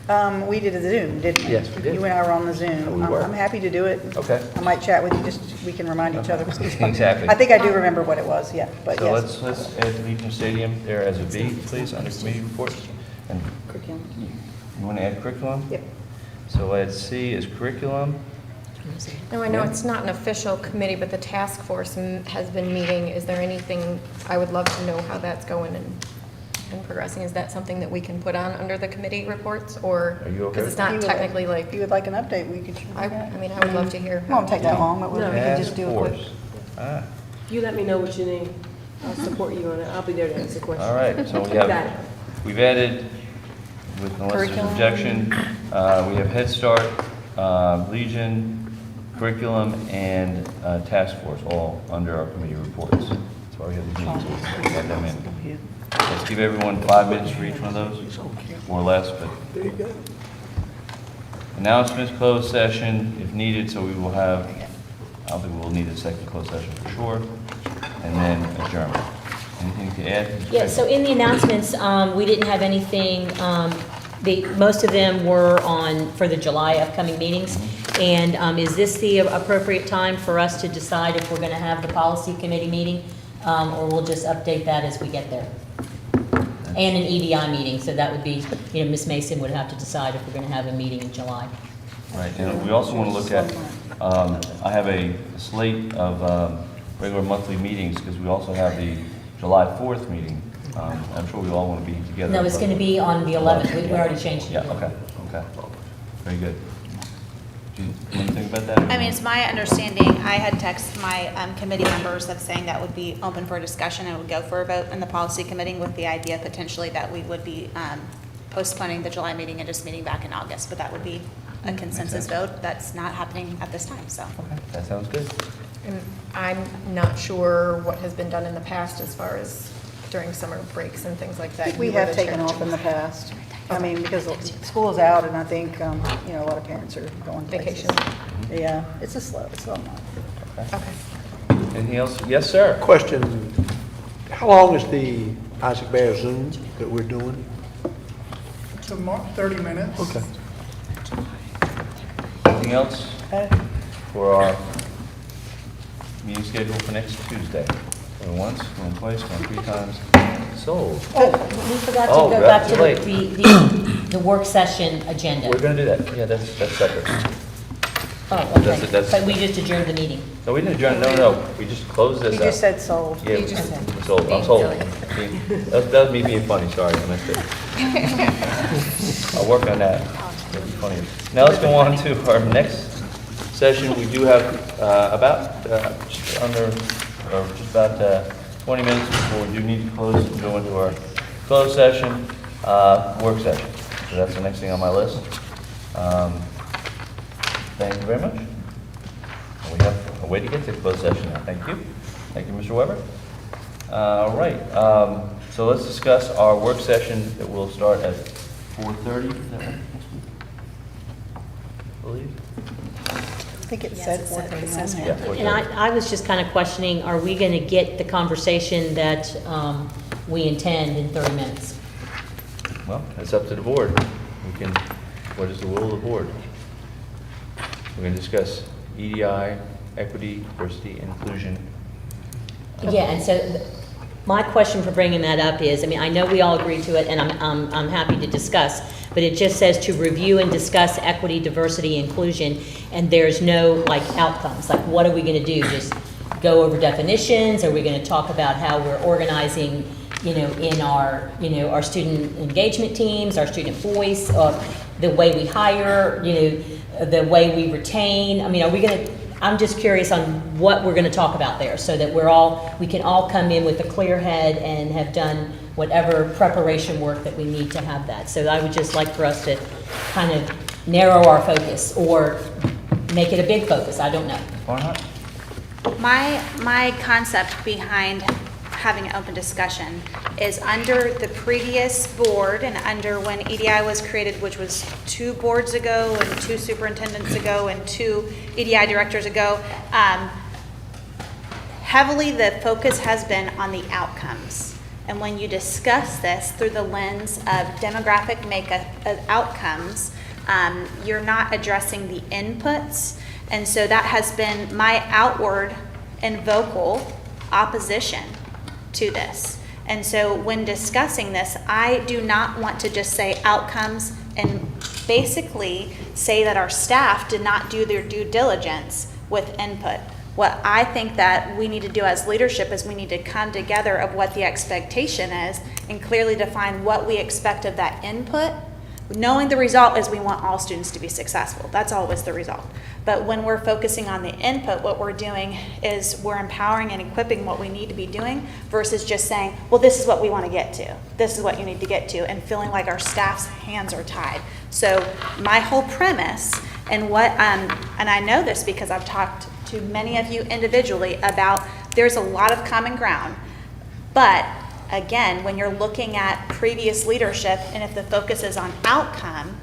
We did a Zoom, didn't we? Yes, we did. You and I were on the Zoom. We were. I'm happy to do it. Okay. I might chat with you, just, we can remind each other. Exactly. I think I do remember what it was, yeah, but So yes. let's add Legion Stadium there as a B, please, under committee reports. And Curriculum. you want to add curriculum? Yep. So add C is curriculum. No, I know Yeah. it's not an official committee, but the task force has been meeting. Is there anything, I would love to know how that's going and progressing. Is that something that we can put on under the committee reports, or? Are you okay? Because it's not technically like, If you would like an update, we could. I mean, I would love to hear. It won't take that long, but we can Task just do a quick. force. Ah, You let me know what you need. I'll support you on it. I'll be there to answer questions. all right, so we You got have, it. we've added, with unless there's Curriculum. objection, we have Head Start, Legion, curriculum, and task force, all under our committee reports. That's why we have these meetings, so we add them in. Let's give everyone 5 minutes for each one of those, or less, but. There you go. Announcements, closed session if needed, so we will have, I don't think we'll need a second closed session for sure, and then adjournment. Anything to add? Yeah, so in the announcements, we didn't have anything, most of them were for the July upcoming meetings. And is this the appropriate time for us to decide if we're going to have the policy committee meeting? Or we'll just update that as we get there? And an EDI meeting, so that would be, Ms. Mason would have to decide if we're going to have a meeting in July. Right, and we also want to look at, I have a slate of regular monthly meetings, because we also have the July 4th meeting. I'm sure we all want to be together. No, it's going to be on the 11th. We already changed it. Yeah, okay. Very good. Do you want to think about that? I mean, it's my understanding, I had texted my committee members of saying that would be open for discussion and would go for a vote in the policy committee with the idea potentially that we would be postponing the July meeting and just meeting back in August, but that would be a consensus vote. That's not happening at this time, so. Okay, that sounds good. And I'm not sure what has been done in the past as far as during summer breaks and things like that. We You were have the taken chair. off in the past. I mean, because school is out, and I think, a lot of parents are going places. Vacation. Yeah, it's a slow month. Okay. Anything else? Yes, sir. Question, how long is the Isaac Bear Zoom that we're doing? Tomorrow, 30 minutes. Okay. Anything else for our meeting schedule for next Tuesday? Going once, going twice, going 3 times, sold. Oh, we forgot to Oh, go we're back to too late. the work session agenda. We're going to do that. Yeah, that's separate. Oh, That's- okay. that's- But we just adjourned the meeting. No, we didn't adjourn, no, we just closed this You out. just said sold. Yeah, You just- we sold, I'm being sold. silly. That was me being funny, sorry, I missed it. I'll work on that. It'll be funny. Now let's go on to our next session. We do have about just under, or just about 20 minutes before we do need to close and go into our closed session, work session. So that's the next thing on my list. Thank you very much. We have a way to get to closed session now. Thank you. Thank you, Mr. Weber. All right, so let's discuss our work session that will start at 4:30. Is that right? I believe? I think it said 4:30. Yeah, 4:30. And I was just kind of questioning, are we going to get the conversation that we intend in 30 minutes? Well, it's up to the board. We can, what is the will of the board? We're going to discuss EDI, equity, diversity, and inclusion. Yeah, and so my question for bringing that up is, I mean, I know we all agree to it, and I'm happy to discuss, but it just says to review and discuss equity, diversity, inclusion, and there's no, outcomes. Like, what are we going to do? Just go over definitions? Are we going to talk about how we're organizing, in our, our student engagement teams, our student voice, the way we hire, the way we retain? I mean, are we going to... I'm just curious on what we're going to talk about there, so that we can all come in with a clear head and have done whatever preparation work that we need to have that. So I would just like for us to kind of narrow our focus or make it a big focus. I don't know. Why not? My concept behind having an open discussion is under the previous board and under when EDI was created, which was 2 boards ago and 2 superintendents ago and 2 EDI directors ago, heavily the focus has been on the outcomes. And when you discuss this through the lens of demographic makeup of outcomes, you're not addressing the inputs. And so that has been my outward and vocal opposition to this. And so when discussing this, I do not want to just say outcomes and basically say that our staff did not do their due diligence with input. What I think that we need to do as leadership is we need to come together of what the expectation is and clearly define what we expect of that input. Knowing the result is we want all students to be successful. That's always the result. But when we're focusing on the input, what we're doing is we're empowering and equipping what we need to be doing versus just saying, well, this is what we want to get to. This is what you need to get to, and feeling like our staff's hands are tied. So my whole premise and what, and I know this because I've talked to many of you individually about there's a lot of common ground, but again, when you're looking at previous leadership and if the focus is on outcome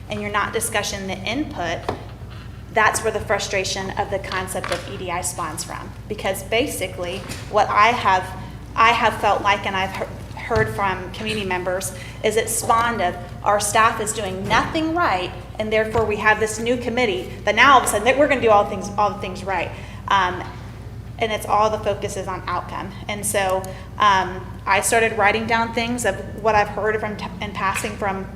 and you're not discussing the input, that's where the frustration of the concept of EDI spawns from. Because basically what I have felt like, and I've heard from community members, is it spawned of our staff is doing nothing right, and therefore we have this new committee that now all of a sudden we're going to do all the things right. And it's all the focus is on outcome. And so I started writing down things of what I've heard from in passing from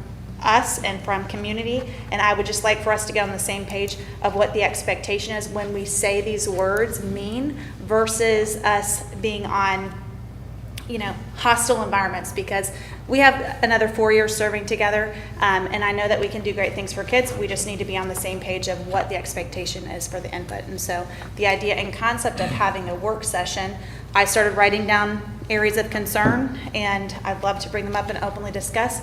us and from community, and I would just like for us to get on the same page of what the expectation is when we say these words mean versus us being on, hostile environments, because we have another 4 years serving together, and I know that we can do great things for kids. We just need to be on the same page of what the expectation is for the input. And so the idea and concept of having a work session, I started writing down areas of concern, and I'd love to bring them up and openly discuss,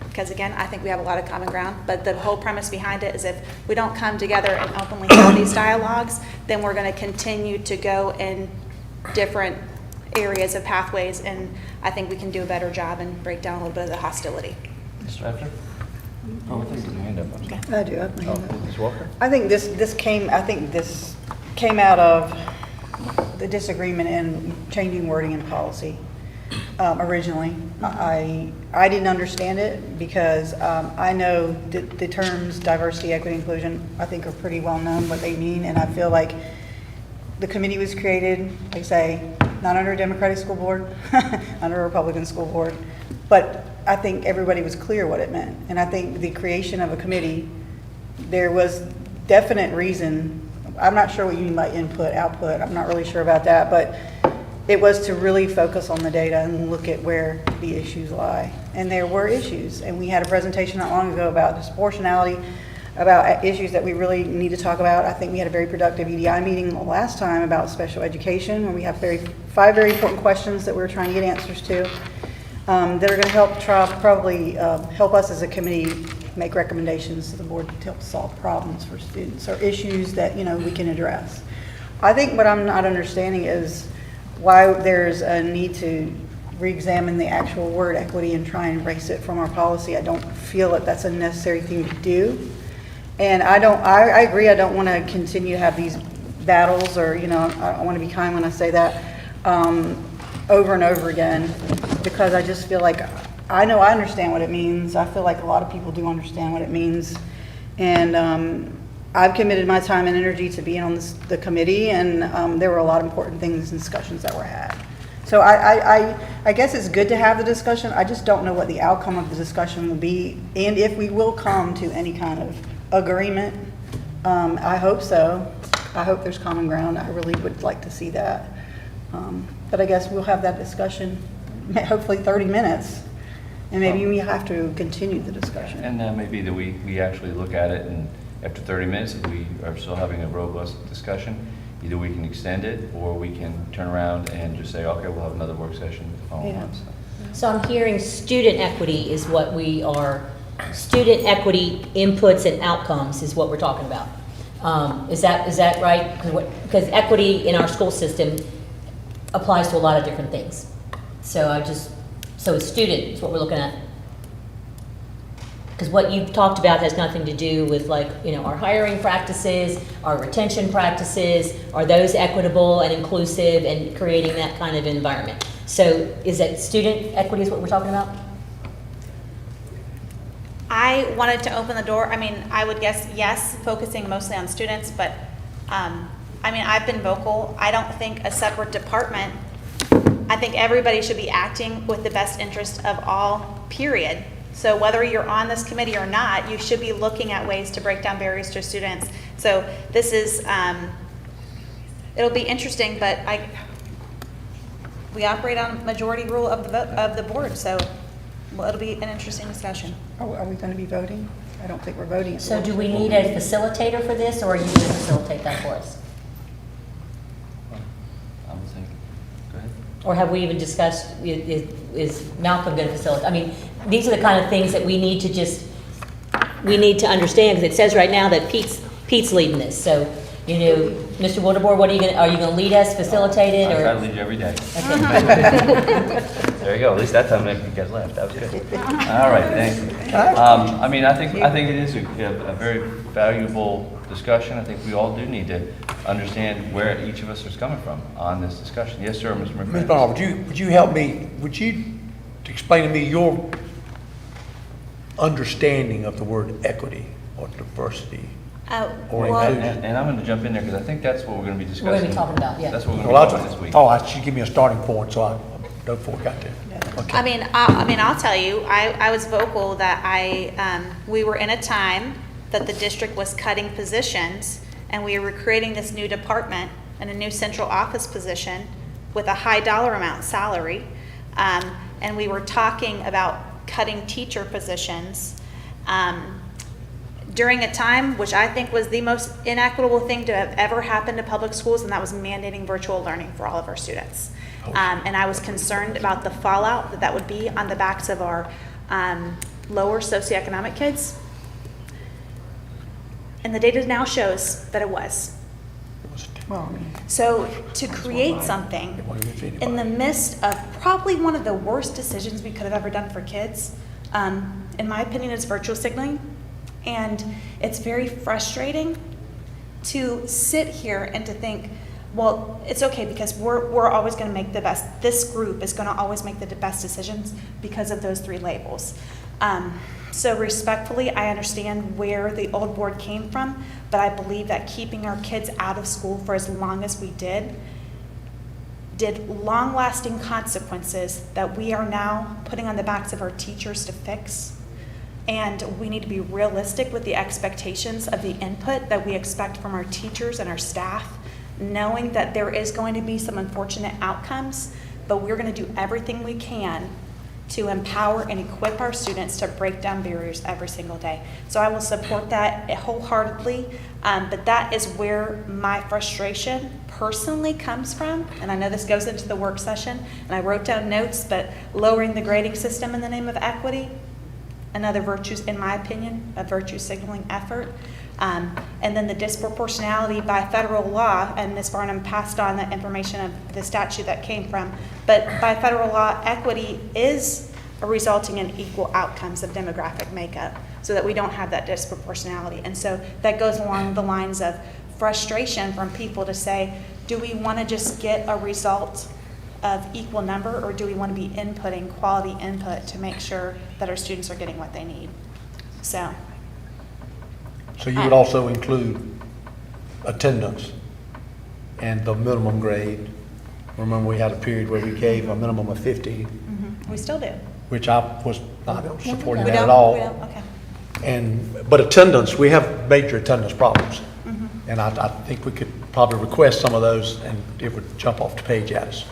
because again, I think we have a lot of common ground. But the whole premise behind it is if we don't come together and openly have these dialogues, then we're going to continue to go in different areas of pathways, and I think we can do a better job and break down a little bit of the hostility. Mr. After? Oh, I think you have your hand up. I'm sorry. I do have my hand up. Ms. Walker? I think this came out of the disagreement in changing wording in policy. Originally, I didn't understand it because I know the terms diversity, equity, inclusion, I think are pretty well known what they mean, and I feel like the committee was created, like I say, not under a Democratic school board, under a Republican school board, but I think everybody was clear what it meant. And I think the creation of a committee, there was definite reason. I'm not sure what you mean by input, output. I'm not really sure about that, but it was to really focus on the data and look at where the issues lie. And there were issues, and we had a presentation not long ago about disproportionality, about issues that we really need to talk about. I think we had a very productive EDI meeting the last time about special education, where we have 5 very important questions that we're trying to get answers to, that are going to help help us as a committee make recommendations to the board to help solve problems for students or issues that we can address. I think what I'm not understanding is why there's a need to re-examine the actual word equity and try and erase it from our policy. I don't feel that that's a necessary thing to do. And I agree, I don't want to continue to have these battles, or, I want to be kind when I say that, over and over again, because I just feel like, I know I understand what it means. I feel like a lot of people do understand what it means. And I've committed my time and energy to being on the committee, and there were a lot of important things and discussions that were had. So I guess it's good to have the discussion. I just don't know what the outcome of the discussion will be, and if we will come to any kind of agreement. I hope so. I hope there's common ground. I really would like to see that. But I guess we'll have that discussion, hopefully 30 minutes, and maybe we have to continue the discussion. And then maybe that we actually look at it, and after 30 minutes, if we are still having a robust discussion, either we can extend it or we can turn around and just say, okay, we'll have another work session the following month. So I'm hearing student equity is what we are, student equity inputs and outcomes is what we're talking about. Is that right? Because equity in our school system applies to a lot of different things. So a student is what we're looking at. Because what you've talked about has nothing to do with our hiring practices, our retention practices. Are those equitable and inclusive and creating that kind of environment? So is that student equity is what we're talking about? I wanted to open the door. I mean, I would guess yes, focusing mostly on students, but I mean, I've been vocal. I don't think a separate department, I think everybody should be acting with the best interest of all, period. So whether you're on this committee or not, you should be looking at ways to break down barriers to students. So this is, it'll be interesting, but we operate on majority rule of the board, so well, it'll be an interesting discussion. Are we going to be voting? I don't think we're voting. So do we need a facilitator for this, or are you going to facilitate that for us? I would think, go ahead. Or have we even discussed, is Malcolm going to facilitate? I mean, these are the kind of things that we need to understand, because it says right now that Pete's leading this. So, you know, Mr. Wildebohr, are you going to lead us, facilitate it? I Or? try to lead you every day. Okay. There you go. At least that time you guys left. That was good. All right, thank you. I mean, I think it is a very valuable discussion. I think we all do need to understand where each of us is coming from on this discussion. Yes, sir, Mr. McMahon. Ms. Barnard, would you help me, would you explain to me your understanding of the word equity or diversity? Or inclusion? And I'm going to jump in there because I think that's what we're going to be discussing. We're going to be talking about, yeah. That's what we're going to be talking about this week. I should give me a starting point, so I know before we got there. Okay. I mean, I'll tell you, I was vocal that we were in a time that the district was cutting positions, and we were creating this new department and a new central office position with a high dollar amount salary, and we were talking about cutting teacher positions during a time which I think was the most inequitable thing to have ever happened to public schools, and that was mandating virtual learning for all of our students. And I was concerned about the fallout that would be on the backs of our lower socioeconomic kids. And the data now shows that it was. So to create something in the midst of probably one of the worst decisions we could have ever done for kids, in my opinion, is virtual signaling. And it's very frustrating to sit here and to think, well, it's okay because we're always going to make the best. This group is going to always make the best decisions because of those three labels. So respectfully, I understand where the old board came from, but I believe that keeping our kids out of school for as long as we did long-lasting consequences that we are now putting on the backs of our teachers to fix. And we need to be realistic with the expectations of the input that we expect from our teachers and our staff, knowing that there is going to be some unfortunate outcomes, but we're going to do everything we can to empower and equip our students to break down barriers every single day. So I will support that wholeheartedly, but that is where my frustration personally comes from, and I know this goes into the work session, and I wrote down notes, but lowering the grading system in the name of equity, another virtue, in my opinion, a virtue signaling effort. And then the disproportionality by federal law, and Ms. Barnum passed on the information of the statute that came from, but by federal law, equity is resulting in equal outcomes of demographic makeup so that we don't have that disproportionality. And so that goes along the lines of frustration from people to say, do we want to just get a result of equal number, or do we want to be inputting quality input to make sure that our students are getting what they need? So you would also include attendance and the minimum grade. Remember, we had a period where we gave a minimum of 50. Mm-hmm. We still do. Which I was not supporting We that don't- at all. we don't, okay. But attendance, we have major attendance problems. Mhm. And I think we could probably request some of those and it would jump off the page at us.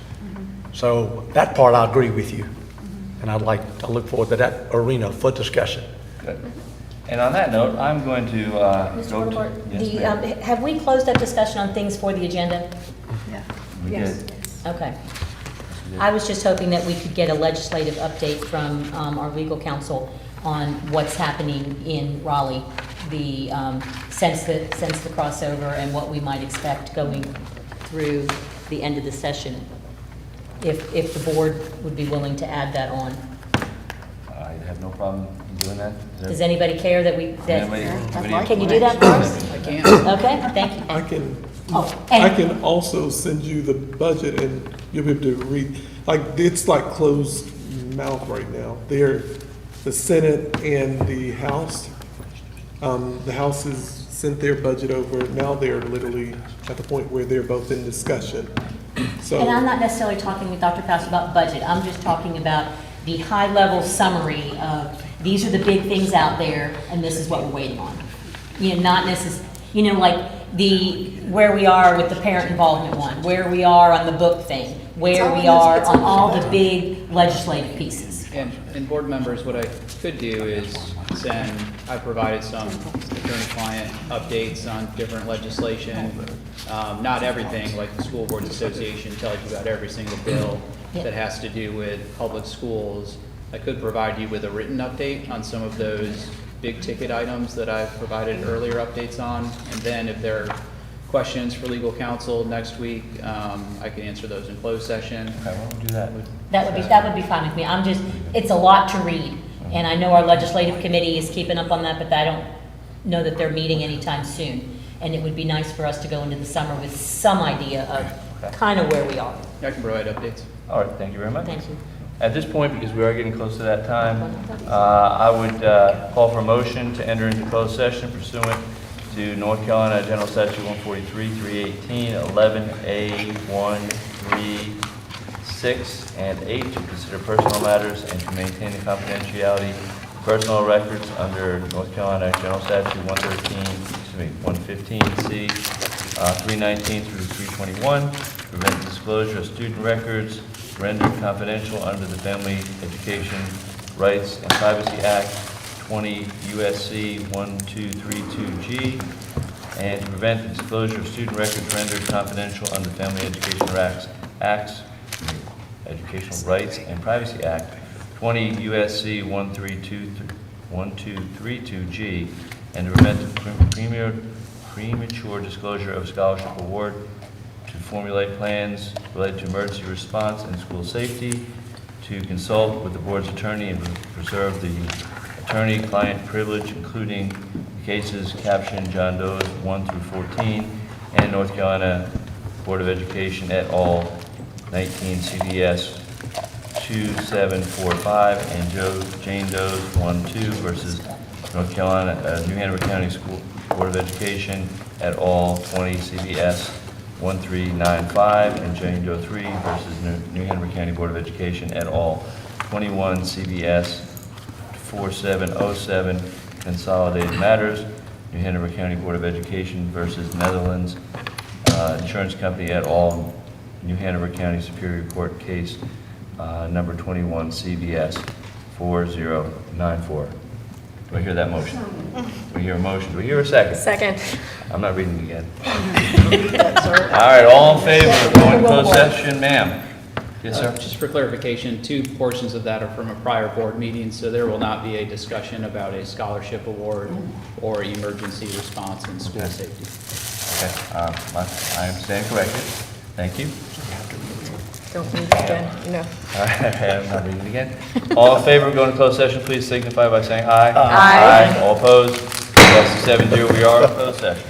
So that part I agree with you. And I look forward to that arena for discussion. Good. And on that note, I'm going to Mr. go to... Wildebohr, Yes, ma'am. have we closed up discussion on things for the agenda? Yeah. We did. Okay. I was just hoping that we could get a legislative update from our legal counsel on what's happening in Raleigh, since the crossover, and what we might expect going through the end of the session, if the board would be willing to add that on. I have no problem doing that. Does anybody care that we, Anybody- can you do that for us? can. Okay, thank you. I can, Oh, I and can also send you the budget and you'll be able to read, like, it's like closed mouth right now. They're, the Senate and the House, the House has sent their budget over. Now they're literally at the point where they're both in discussion. So. and I'm not necessarily talking with Dr. Faust about budget. I'm just talking about the high-level summary of, these are the big things out there, and this is what we're waiting on. You know, not necess, you know, like where we are with the parent involvement one, where we are on the book thing, where we are on all the big legislative pieces. And board members, what I could do is send, I provided some attorney-client updates on different legislation. Not everything, like the School Boards Association tells you about every single bill that has to do with public schools. I could provide you with a written update on some of those big ticket items that I've provided earlier updates on. And then if there are questions for legal counsel next week, I can answer those in closed session. Okay, why don't we do that? That would be fine with me. I'm just, it's a lot to read. And I know our legislative committee is keeping up on that, but I don't know that they're meeting anytime soon. And it would be nice for us to go into the summer with some idea of kind of where we are. I can provide updates. All right, thank you very much. Thank you. At this point, because we are getting close to that time, I would call for a motion to enter into closed session pursuant to North Carolina General Statute 143, 318, 11A, 1, 3, 6, and 8 to consider personal matters and to maintain the confidentiality of personal records under North Carolina General Statute 115C, 319 through 321, to prevent disclosure of student records rendered confidential under the Family Education Rights and Privacy Act, 20 U.S.C. 1232G, and to prevent the disclosure of student records rendered confidential under the Family Education Educational Rights and Privacy Act, 20 U.S.C. 1232G, and to prevent the premature disclosure of scholarship award, to formulate plans related to emergency response and school safety, to consult with the board's attorney and preserve the attorney-client privilege, including the cases captioned John Doe's 1 through 14 and North Carolina Board of Education et al. 19 CBS 2745 and Jane Doe's 1-2 versus North Carolina, New Hanover County School Board of Education et al. 20 CBS 1395 and Jane Doe 3 versus New Hanover County Board of Education et al. 21 CBS 4707 Consolidated Matters, New Hanover County Board of Education versus Netherlands Insurance Company et al. New Hanover County Superior Court case number 21 CBS 4094. Do I hear that motion? Do I hear a motion? Do I hear a second? Second. I'm not reading it again. All right, all in favor of going to closed session, ma'am? Yes, sir. Just for clarification, 2 portions of that are from a prior board meeting, so there will not be a discussion about a scholarship award or emergency response in school safety. Okay, I am staying corrected. Thank you. Don't read it again, no. All right, I'm not reading it again. All in favor of going to closed session, please signify by saying aye. Aye. All opposed? Yes, 7-0, we are in closed session.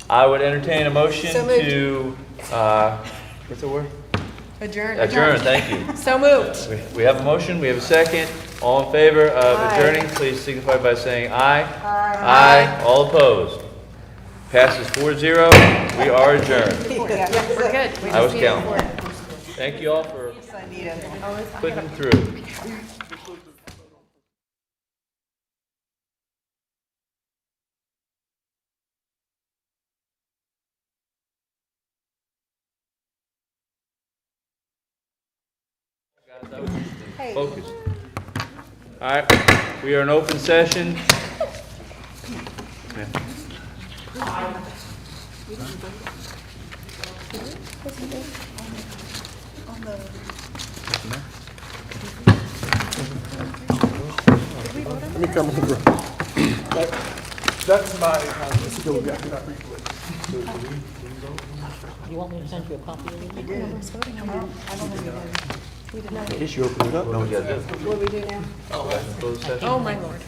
I would entertain a motion So moved. to, what's the word? Adjourn. Adjourn, thank you. So moved. We have a motion, we have a second. All in favor of Aye. adjourning, please signify by saying aye. Aye. All opposed? Passes 4-0. We are adjourned. We're good. We I was just needed counting. four. Thank you all for putting through. Focus. All right, we are in open session. Yeah. Let me come over. That's my, let's go back to that briefly. You want me to send you a copy of it? Is you open it up? No, we gotta do it. What do we do now? Closed session. Oh, my Lord.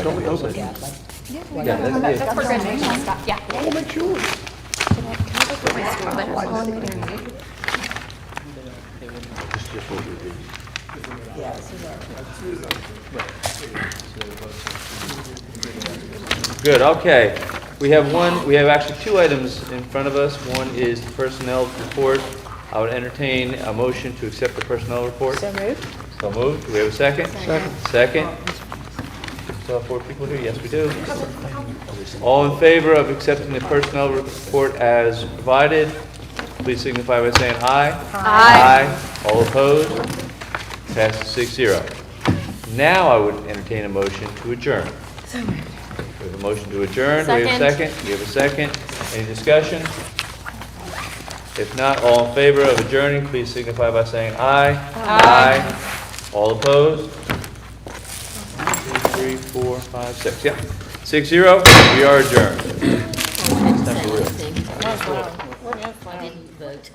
Don't we open it? Yeah, that's it. We're good. Yeah. I will make sure. Good, okay. We have actually two items in front of us. One is the personnel report. I would entertain a motion to accept the personnel report. So moved. So moved. Do we have a second? Second. Still have 4 people here? Yes, we do. All in favor of accepting the personnel report as provided, please signify by saying aye. Aye. All opposed? Passes 6-0. Now I would entertain a motion to adjourn. We have a motion to adjourn. Do we have a second? We have a second. Any discussion? If not, all in favor of adjourning, please signify by saying aye. Aye. All opposed? 1, 2, 3, 4, 5, 6. Yeah. 6-0. We are adjourned. I didn't vote.